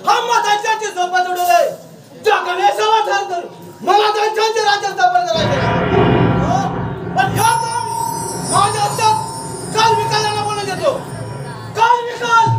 हम त्यांच्याची सोबत उडवलंय त्या गणेशाला ठार कर मला त्यांच्याचे राज्य स्थापन करायचे पण ह्या माझ्या हातात काल विकायला बोलून देतो काल विकाल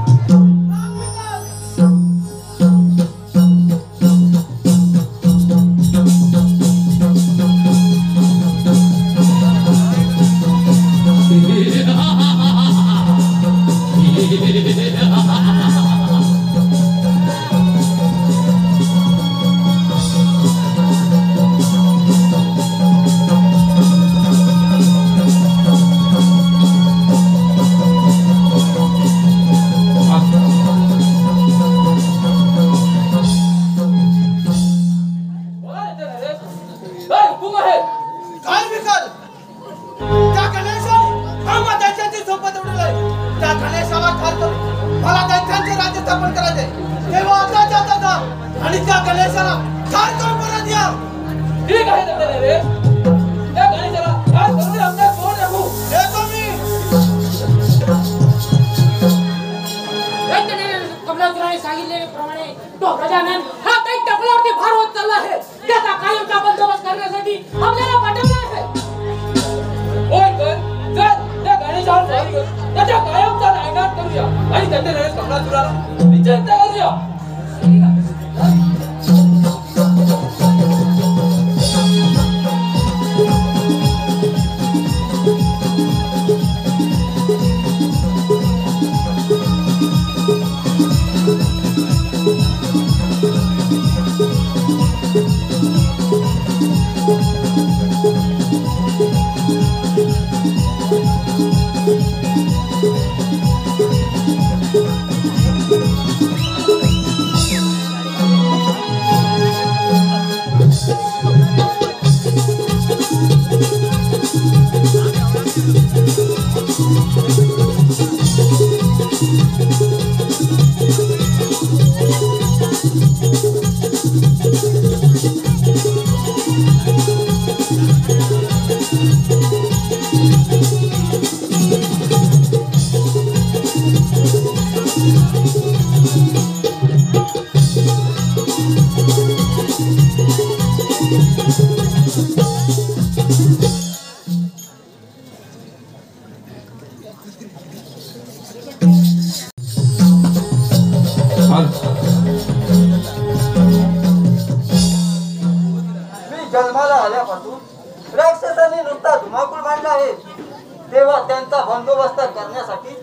जन्माला आल्यापासून राक्षसांनी नुसता धुमाकूळ मांडला आहे तेव्हा त्यांचा बंदोबस्त करण्यासाठी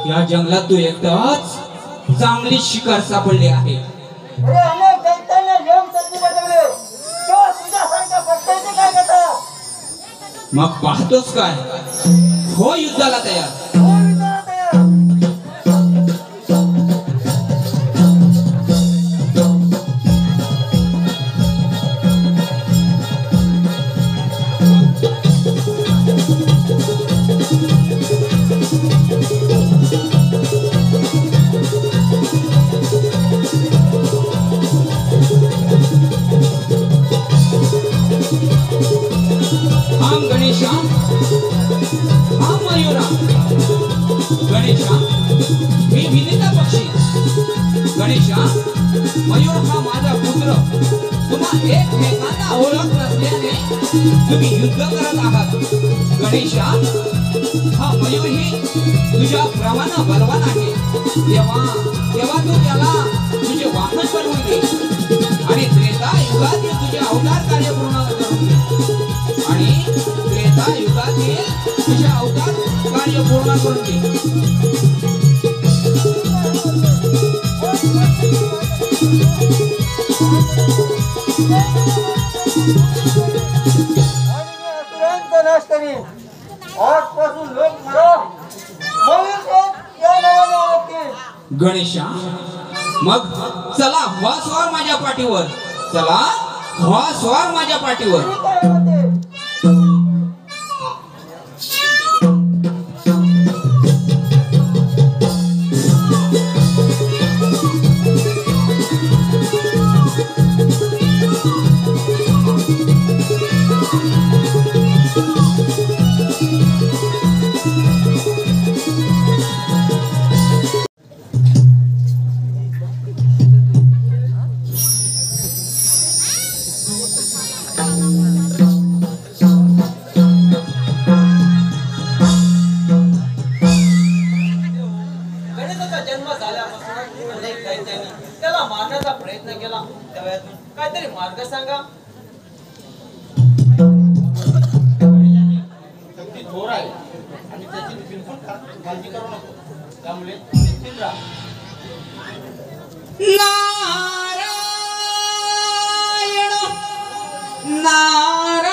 या जंगलात तू एकटाच चांगली शिकार सापडली आहे. अरे अनेक दैत्यांना यम संधी बजावले, तेव्हा तुझ्यासारख्या पक्षाचे काय करता? मग पाहतोस काय? हो युद्धाला तयार. हो विचारा तयार. हम गणेशा, हम मयूरा. गणेशा मी विनिता पक्षी. गणेशा मयूर हा माझा पुत्र. तुम्हा एकमेकांना ओळख नसल्याने तुम्ही युद्ध करत आहात. गणेशा हा मयूर ही तुझ्या प्रमाणे बलवान आहे. तेव्हा तू त्याला तुझे वाहन बनवून घे आणि त्रेता युगात तुझे अवतार कार्य पूर्ण करून घे. आणि त्रेता युगातील तुझे अवतार कार्य पूर्ण करून घे. आणि मी असुरांचा नाश करीन. आजपासून लोक मला मयूरसेन या नावाने ओळखतील. गणेशा मग चला व्हा स्वार माझ्या पाठीवर. चला व्हा स्वार माझ्या पाठीवर. मी काय म्हणते? गणेशाचा जन्म झाल्यापासून अनेक दैत्यांनी त्याला मारण्याचा प्रयत्न केला. त्यावेळेतून काहीतरी मार्ग सांगा. ती थोर आहे आणि त्याची बिलकुल काळजी करू नको. त्यामुळे निश्चिंत राहा. नारायण नारायण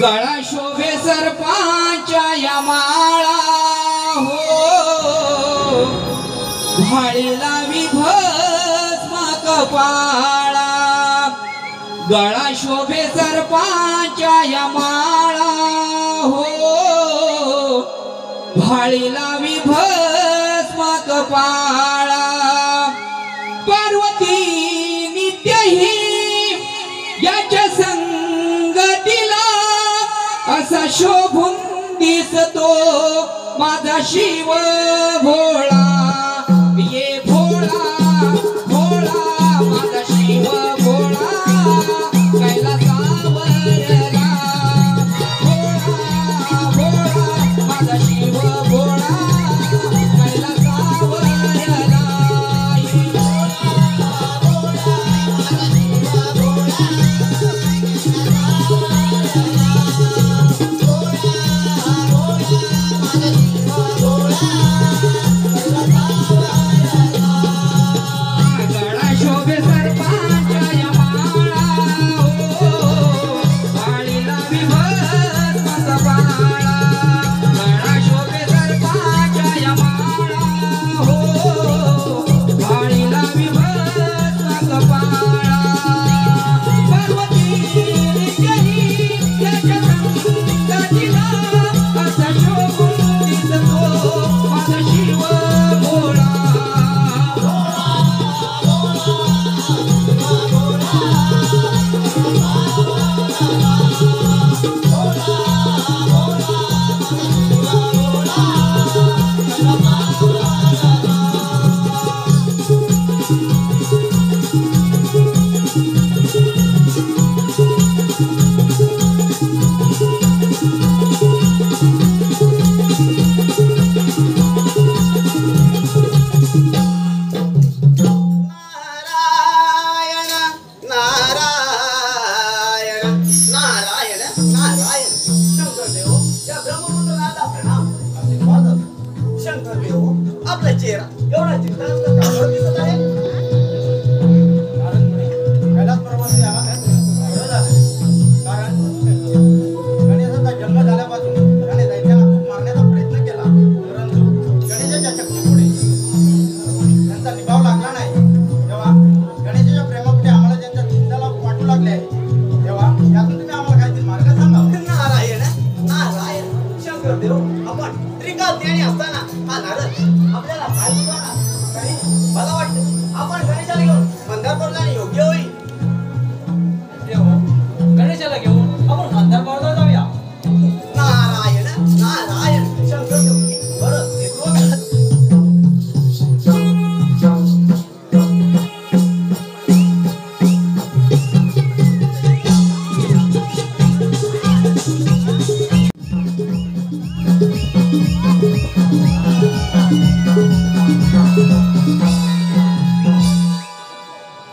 गळा शोभे सर्पांच्या या माळा हो. भाळीला विभस्म कपाळा. गळा शोभे सर्पांच्या या माळा हो. भाळीला विभस्म कपाळा. पार्वती नित्यही याच्या संगतीला असा शोभून दिसतो माझा शिव भोळा. ये भोळा भोळा माझा शिव भोळा कैलासावरला. भोळा भोळा माझा शिव भोळा कैलासावरला. ये भोळा भोळा माझा शिव भोळा कैलासावरला. हो आपला चेहरा एवढा चिंता दिसत आहे. कैलास पर्वत आला बरं झालं. कारण गणेशाचा जन्म झाल्यापासून त्याने दैत्याला मारण्याचा प्रयत्न केला, परंतु गणेशाच्या शक्तीपुढे त्यांचा निभाव लागला नाही. तेव्हा गणेशाच्या प्रेमापुढे आम्हाला ज्यांच्या चिंताला वाटू लागले आहे, तेव्हा यातून तुम्ही आम्हाला काहीतरी मार्ग सांगा. नारायण नारायण शंकरदेव, आपण त्रिकाल असताना हा नारद आपल्याला काय शिकवणार? तरी मला वाटतं आपण गणेशाला घेऊन मंदारपूरला जाणे योग्य होईल. गणेशाला घेऊन आपण मंदारपूरला जाऊया. नारायण नारायण शंकरदेव, बरं येतो.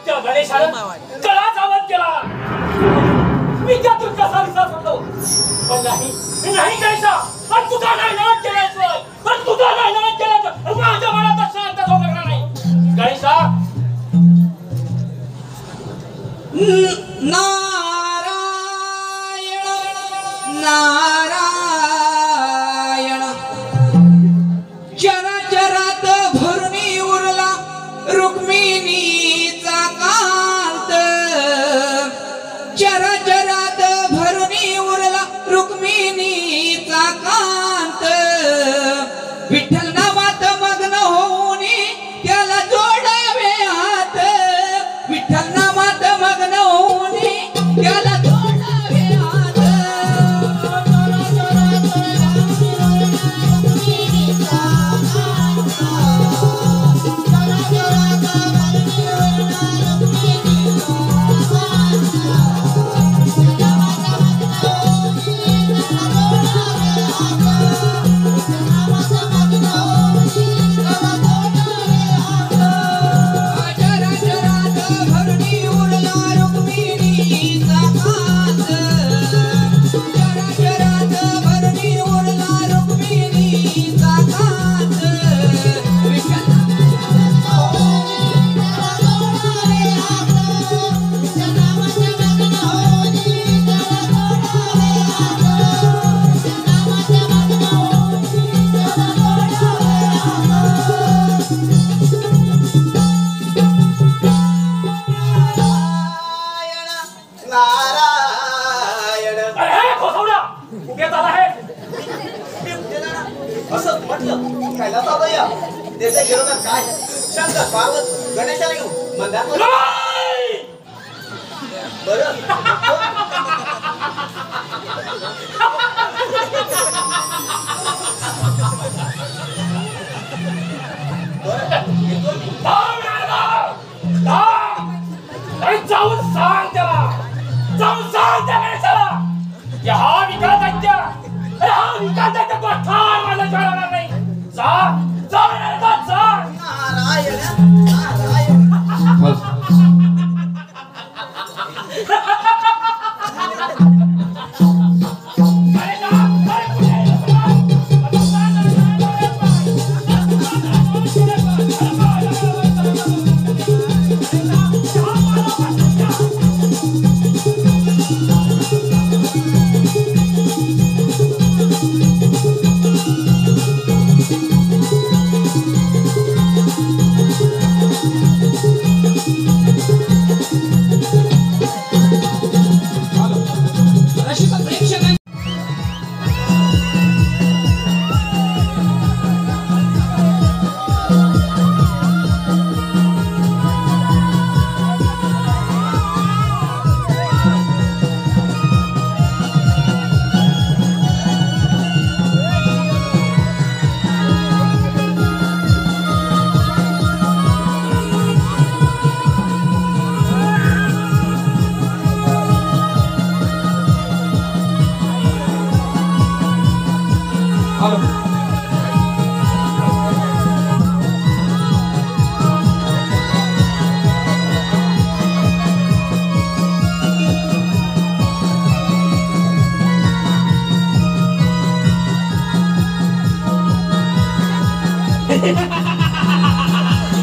त्या गणेशानं कळाच आवाज केला. मी त्यातून कसा विश्वास होतो, पण नाही गणेशा, पण तुझा नाही नाट केल्याशिवाय, पण तुझा नाही नाट केल्याशिवाय माझ्या मनात शांत झोपणार नाही. गणेशा, नारायण नारायण चराचरात भरुनी उरला रुक्मिणीचा कांत. चराचरात भरुनी उरला रुक्मिणीचा कांत. विठ्ठल नामात मग्न होऊन त्याला जोडावे हात. विठ्ठल नामात मग्न होऊन त्याला जोडावे हात. असं म्हटलं कैलास बाबा त्याच्या गेलो काय शंकर पार्वत गणेशाला घेऊन मंदारपूर. बरं जाऊन सांग त्याला, जाऊन सांग त्या गणेशाला, हा विकासाच्या ठार मला जाणार नाही. जा जा जा. नारायण नारायण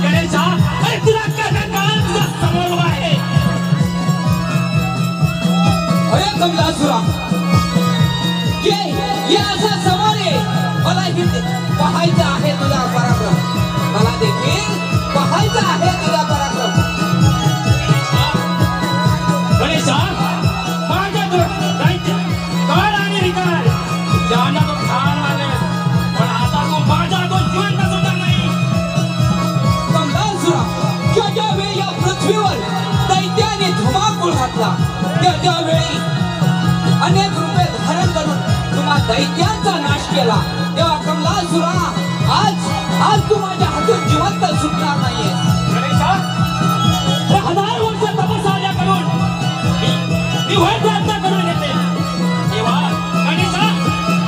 गणेशा, अरे तुला कसं कळलं? तुझा समोर उभा आहे. अरे कमलासुरा, ये असा समोर आहे. मला पाहायचं आहे तुझा पराक्रम. मला देखील पाहायचं आहे तुझा पराक्रम. गणेशा, माझ्या काळ आणि विकार ज्यांना तो ठार मारले, पण आता तो माझा तो जिवंत सुद्धा नाही. कमलासुरा, ज्या वेळी या पृथ्वीवर दैत्याने धुमाकूळ घातला, त्या वेळी अनेक रूपे धारण करून तुम्हा दैत्यांचा नाश केला. तेव्हा कमलासुरा, आज तू माझ्या हातून जिवंत सुटणार नाहीये. गणेशा, 1000 वर्ष तपस्या करून मी वय प्रार्थना करून घेते. तेव्हा गणेशा,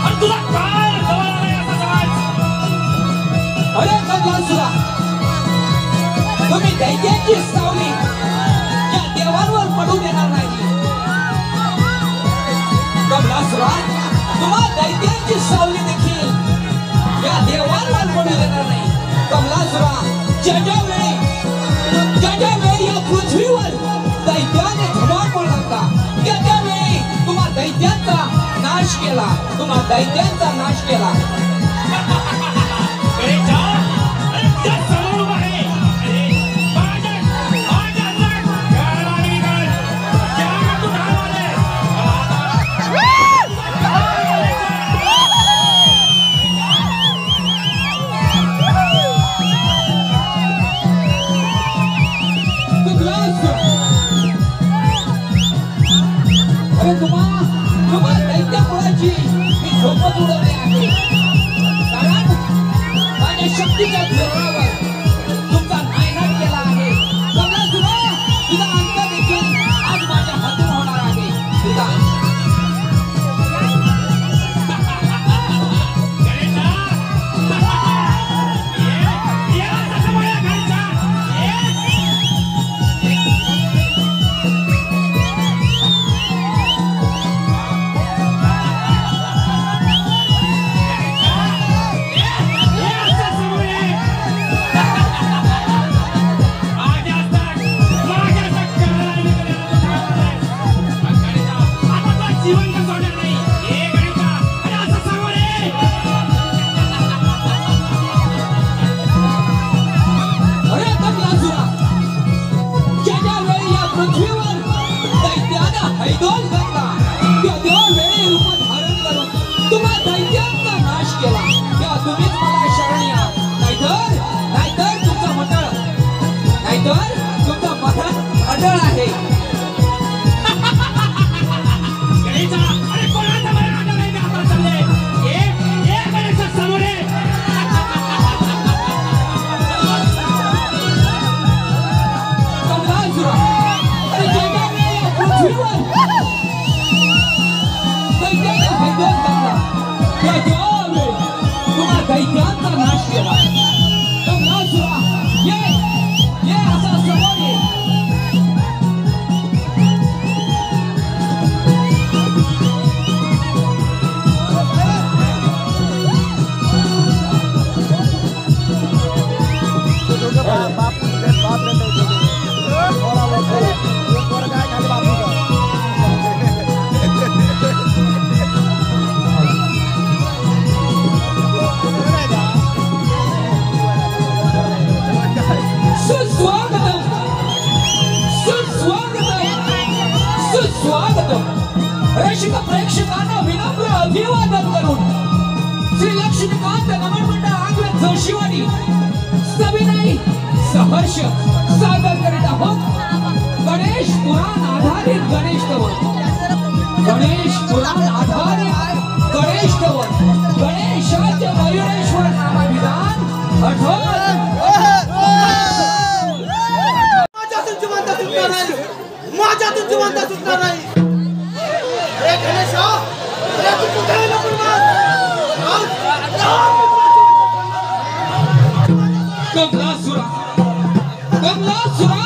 आणि तुला काय जवळ आलाय असा समाज? अरे कमलासुरा, तुम्ही दैत्याची सावली या देवांवर पडू देणार नाही. कमलासुरा, तुम्हा दैत्याची सावली देखील या देवांवर पडू देणार नाही. कमलासुरा, ज्या वेळी या पृथ्वीवर दैत्याने धुमाकूळ घातला, त्या वेळी तुम्हा दैत्यांचा नाश केला. तुम्हा दैत्यांचा नाश केला. गणेशा, अरे तुझ्या समोर उभा आहे. अरे माझ्या काळ आणि विकार ज्यांना तू ठार मारले, अरे तुम्हा दैत्या कुळाची मी झोपत उडवली आहे. कारण माझ्या शक्तीच्या जोरावर तुमचा नायनाट केला आहे. कमलासुरा, तुझा अंत देखील आज माझ्या हातून होणार आहे. तुझा गणेशा, ये असा समोर या गणेशा. अरे कमलासुरा, ज्या वेळी या पृथ्वीवर दैत्याने हैदोस घातला, त्या वेळी रूप धारण करून तुम्हा दैत्यांचा नाश केला. तेव्हा तुम्हीच मला शरण या. नाहीतर तुमचा मटळ अटळ आहे. गणेशा, अरे कोणाचा बरं नाटक आहे का आता चाललंय? ये गणेशा समोर ये. कमलासुरा, अरे ज्या वेळी या पृथ्वीवर दैत्याने हैदोस घातला, त्या वेळी तुम्हा दैत्यांचा नाश केला. कमलासुरा, ये असा समोर ये. सुस्वागतम. रसिक प्रेक्षकांना विनम्र अभिवादन करून श्री लक्ष्मीकांत नमन मंडळ आंग्ल जोशीवाडी सविनय सहर्ष सादर करीत आहोत गणेश पुराण आधारित गणेश स्तवन. गणेश पुराण आधारित गणेश स्तवन. गणेशाचे मयुरेश्वर नामाभिधान आठवत. माझ्यातून जिवंत सुटणार नाही. अरे गणेशा, अरे तू कुठे आहे लपून बस? कमलासुरा,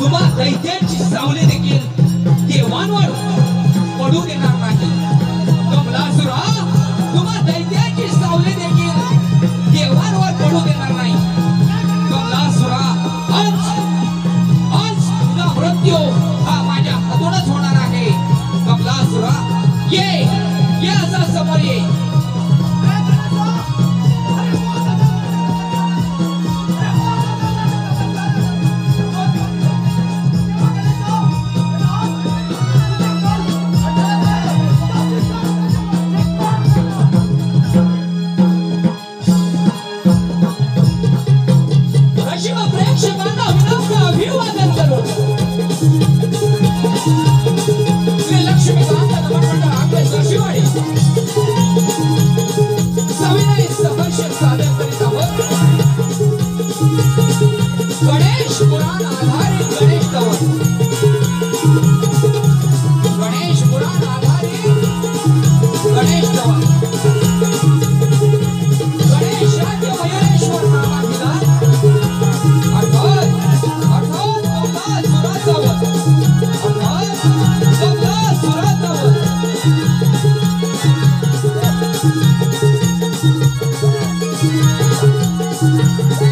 तुम्हा दैत्यांची सावली देखील देवांवर पडू देणार नाही. कमलासुरा, तुम्हा दैत्यांची सावली देखील देवांवर पडू होऊ देणार नाही. कमलासुरा, आज तुझा मृत्यू हा माझ्या हातूनच होणार आहे. कमलासुरा, ये असा समोर ये. प्रेक्षकांना विनम्र अभिवादन करू. श्री लक्ष्मीकांत नमन मंडळ आपले जोशीवाडी सविनय सहर्ष सादर करीत आहोत. गणेश पुराण आधारित गणेश स्तवन. गणेश पुराण आधारित गणेश स्तवन. गणेश राज्य मयुरेश्वर नामाभिधान Thank you.